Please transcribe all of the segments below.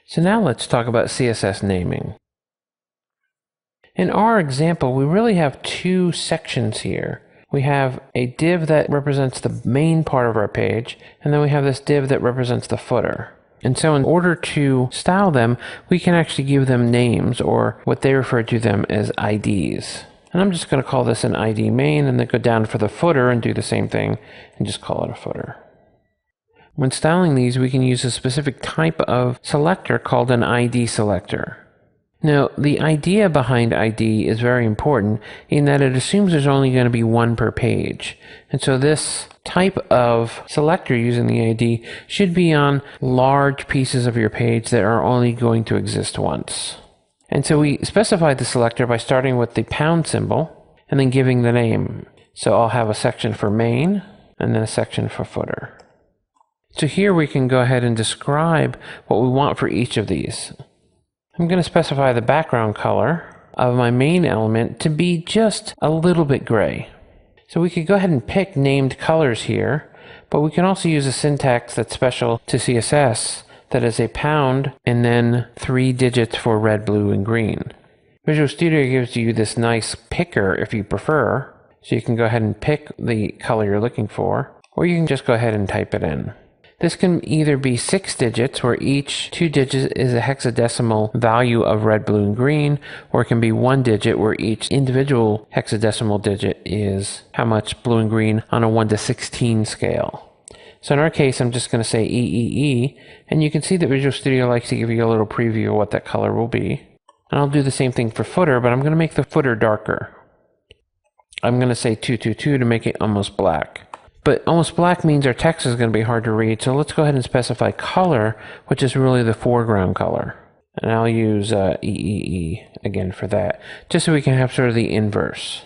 So now let's talk about CSS naming. In our example, we really have two sections here. We have a div that represents the main part of our page, and then we have this div that represents the footer. And so in order to style them, we can actually give them names, or what they refer to them as IDs. And I'm just going to call this an ID main, and then go down for the footer and do the same thing, and just call it a footer. When styling these, we can use a specific type of selector called an ID selector. Now, the idea behind ID is very important in that it assumes there's only going to be one per page. And so this type of selector using the ID should be on large pieces of your page that are only going to exist once. And so we specify the selector by starting with the pound symbol and then giving the name. So I'll have a section for main and then a section for footer. So here we can go ahead and describe what we want for each of these. I'm going to specify the background color of my main element to be just a little bit gray. So we could go ahead and pick named colors here, but we can also use a syntax that's special to CSS that is a pound and then 3 digits for red, blue, and green. Visual Studio gives you this nice picker if you prefer, so you can go ahead and pick the color you're looking for, or you can just go ahead and type it in. This can either be 6 digits, where each 2 digits is a hexadecimal value of red, blue, and green, or it can be 1 digit, where each individual hexadecimal digit is how much blue and green on a 1 to 16 scale. So in our case, I'm just going to say EEE, and you can see that Visual Studio likes to give you a little preview of what that color will be. And I'll do the same thing for footer, but I'm going to make the footer darker. I'm going to say 222 to make it almost black. But almost black means our text is going to be hard to read, so let's go ahead and specify color, which is really the foreground color. And I'll use EEE again for that, just so we can have sort of the inverse.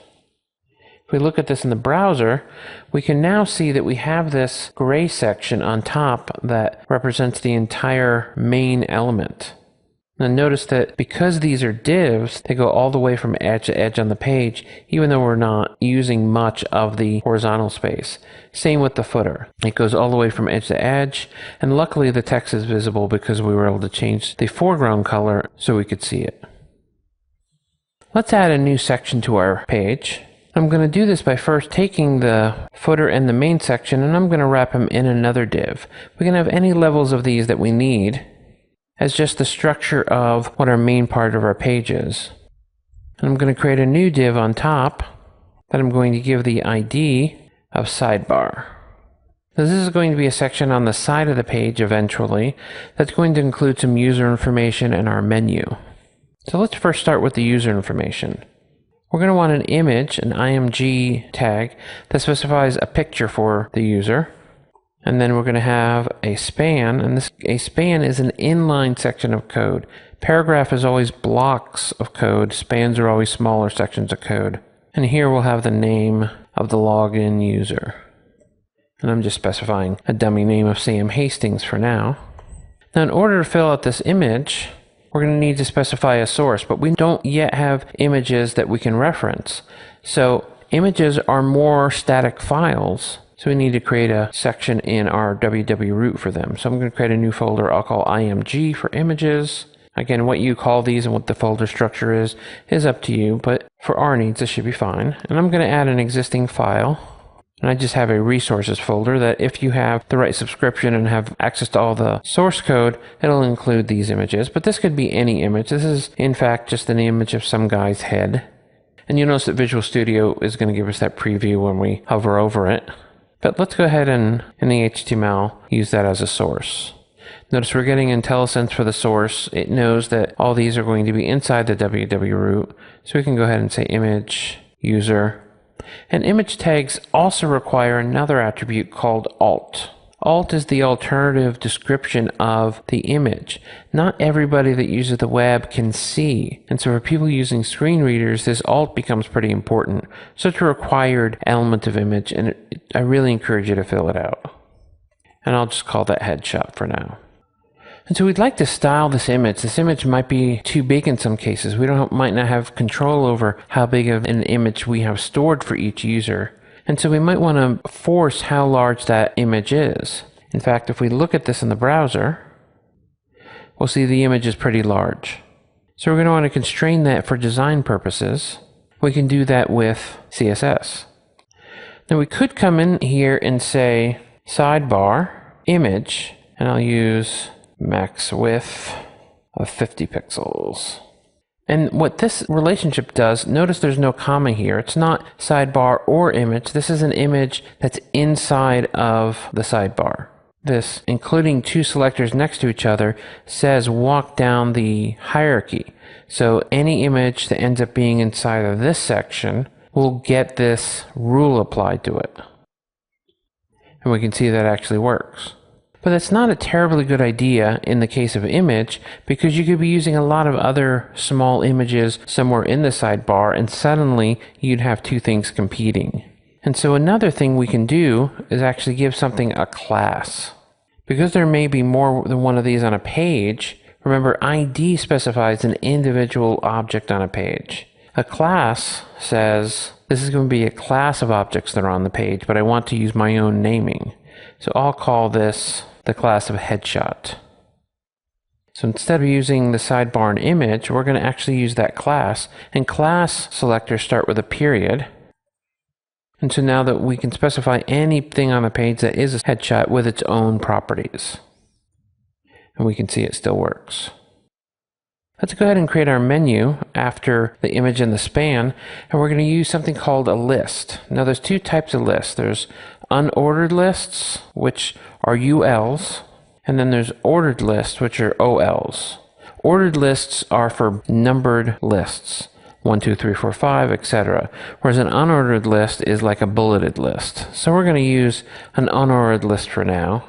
If we look at this in the browser, we can now see that we have this gray section on top that represents the entire main element. Now notice that because these are divs, they go all the way from edge to edge on the page, even though we're not using much of the horizontal space. Same with the footer. It goes all the way from edge to edge, and luckily the text is visible because we were able to change the foreground color so we could see it. Let's add a new section to our page. I'm going to do this by first taking the footer and the main section, and I'm going to wrap them in another div. We can have any levels of these that we need as just the structure of what our main part of our page is. And I'm going to create a new div on top that I'm going to give the ID of sidebar. Now this is going to be a section on the side of the page eventually that's going to include some user information and our menu. So let's first start with the user information. We're going to want an image, an IMG tag, that specifies a picture for the user. And then we're going to have a span, and a span is an inline section of code. Paragraph is always blocks of code. Spans are always smaller sections of code. And here we'll have the name of the login user. And I'm just specifying a dummy name of Sam Hastings for now. Now in order to fill out this image, we're going to need to specify a source, but we don't yet have images that we can reference. So images are more static files. So we need to create a section in our www root for them. So I'm going to create a new folder I'll call IMG for images. Again, what you call these and what the folder structure is up to you, but for our needs, this should be fine. And I'm going to add an existing file. And I just have a resources folder that if you have the right subscription and have access to all the source code, it'll include these images. But this could be any image. This is, in fact, just an image of some guy's head. And you'll notice that Visual Studio is going to give us that preview when we hover over it. But let's go ahead and, in the HTML, use that as a source. Notice we're getting IntelliSense for the source. It knows that all these are going to be inside the www root. So we can go ahead and say image, user. And image tags also require another attribute called alt. Alt is the alternative description of the image. Not everybody that uses the web can see. And so for people using screen readers, this alt becomes pretty important. So it's a required element of image, and I really encourage you to fill it out. And I'll just call that headshot for now. And so we'd like to style this image. This image might be too big in some cases. We might not have control over how big of an image we have stored for each user. And so we might want to force how large that image is. In fact, if we look at this in the browser, we'll see the image is pretty large. So we're going to want to constrain that for design purposes. We can do that with CSS. Now we could come in here and say sidebar image, and I'll use max width of 50 pixels. And what this relationship does, notice there's no comma here. It's not sidebar or image. This is an image that's inside of the sidebar. This, including two selectors next to each other, says walk down the hierarchy. So any image that ends up being inside of this section will get this rule applied to it. And we can see that actually works. But that's not a terribly good idea in the case of image, because you could be using a lot of other small images somewhere in the sidebar, and suddenly you'd have two things competing. And so another thing we can do is actually give something a class. Because there may be more than one of these on a page, remember ID specifies an individual object on a page. A class says, this is going to be a class of objects that are on the page, but I want to use my own naming. So I'll call this the class of headshot. So instead of using the sidebar and image, we're going to actually use that class. And class selectors start with a period. And so now that we can specify anything on the page that is a headshot with its own properties. And we can see it still works. Let's go ahead and create our menu after the image and the span, and we're going to use something called a list. Now there's two types of lists. There's unordered lists, which are ULs, and then there's ordered lists, which are OLs. Ordered lists are for numbered lists. 1, 2, 3, 4, 5, etc. Whereas an unordered list is like a bulleted list. So we're going to use an unordered list for now.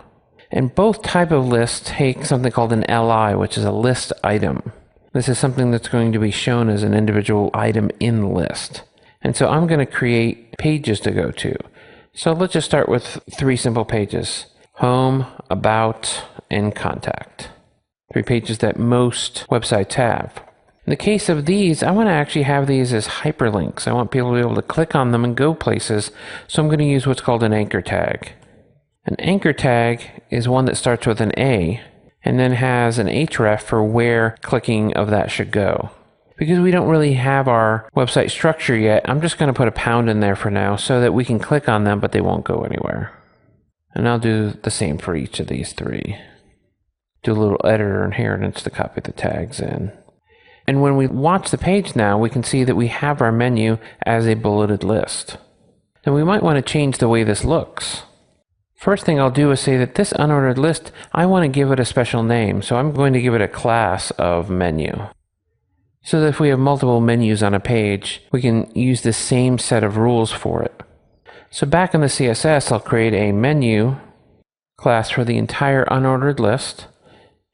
And both type of lists take something called an LI, which is a list item. This is something that's going to be shown as an individual item in the list. And so I'm going to create pages to go to. So let's just start with 3 simple pages: home, about, and contact. 3 pages that most websites have. In the case of these, I want to actually have these as hyperlinks. I want people to be able to click on them and go places, so I'm going to use what's called an anchor tag. An anchor tag is one that starts with an A and then has an href for where clicking of that should go. Because we don't really have our website structure yet, I'm just going to put a pound in there for now so that we can click on them, but they won't go anywhere. And I'll do the same for each of these 3. Do a little editor inheritance to copy the tags in. And when we watch the page now, we can see that we have our menu as a bulleted list. Now we might want to change the way this looks. First thing I'll do is say that this unordered list, I want to give it a special name. So I'm going to give it a class of menu. So that if we have multiple menus on a page, we can use the same set of rules for it. So back in the CSS, I'll create a menu class for the entire unordered list.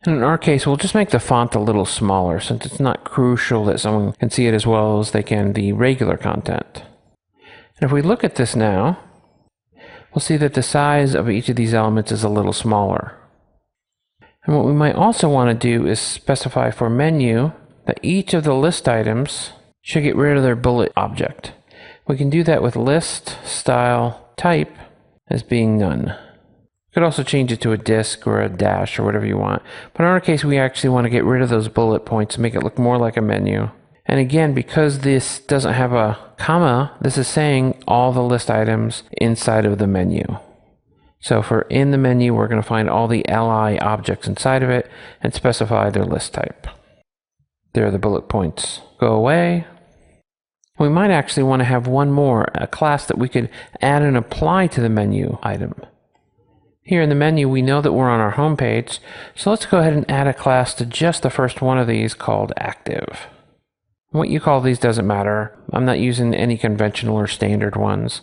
And in our case, we'll just make the font a little smaller since it's not crucial that someone can see it as well as they can the regular content. And if we look at this now, we'll see that the size of each of these elements is a little smaller. And what we might also want to do is specify for menu that each of the list items should get rid of their bullet object. We can do that with list style type as being none. You could also change it to a disk or a dash or whatever you want. But in our case, we actually want to get rid of those bullet points and make it look more like a menu. And again, because this doesn't have a comma, this is saying all the list items inside of the menu. So for in the menu, we're going to find all the li objects inside of it and specify their list type. There, the bullet points go away. We might actually want to have one more, a class that we could add and apply to the menu item. Here in the menu, we know that we're on our home page, so let's go ahead and add a class to just the first one of these called active. What you call these doesn't matter. I'm not using any conventional or standard ones.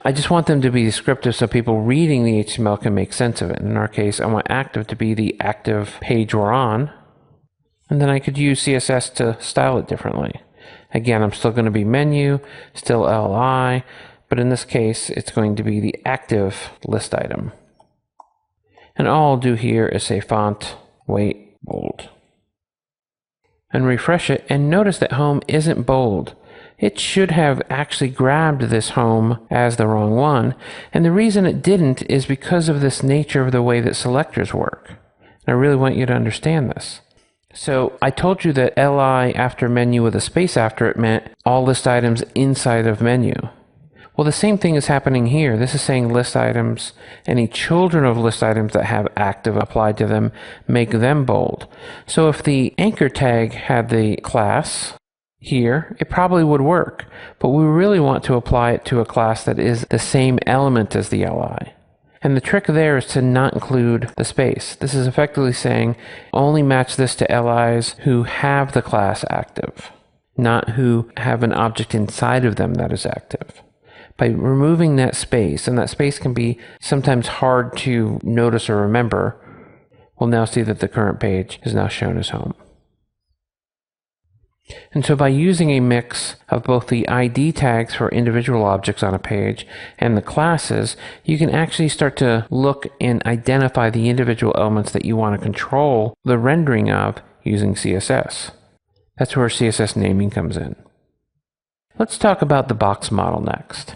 I just want them to be descriptive so people reading the HTML can make sense of it. In our case, I want active to be the active page we're on, and then I could use CSS to style it differently. Again, I'm still going to be menu, still li, but in this case, it's going to be the active list item. And all I'll do here is say font, weight, bold. And refresh it, and notice that home isn't bold. It should have actually grabbed this home as the wrong one, and the reason it didn't is because of this nature of the way that selectors work. And I really want you to understand this. So I told you that li after menu with a space after it meant all list items inside of menu. Well, the same thing is happening here. This is saying list items, any children of list items that have active applied to them, make them bold. So if the anchor tag had the class here, it probably would work, but we really want to apply it to a class that is the same element as the li. And the trick there is to not include the space. This is effectively saying only match this to LIs who have the class active, not who have an object inside of them that is active. By removing that space, and that space can be sometimes hard to notice or remember, we'll now see that the current page is now shown as home. And so by using a mix of both the ID tags for individual objects on a page and the classes, you can actually start to look and identify the individual elements that you want to control the rendering of using CSS. That's where CSS naming comes in. Let's talk about the box model next.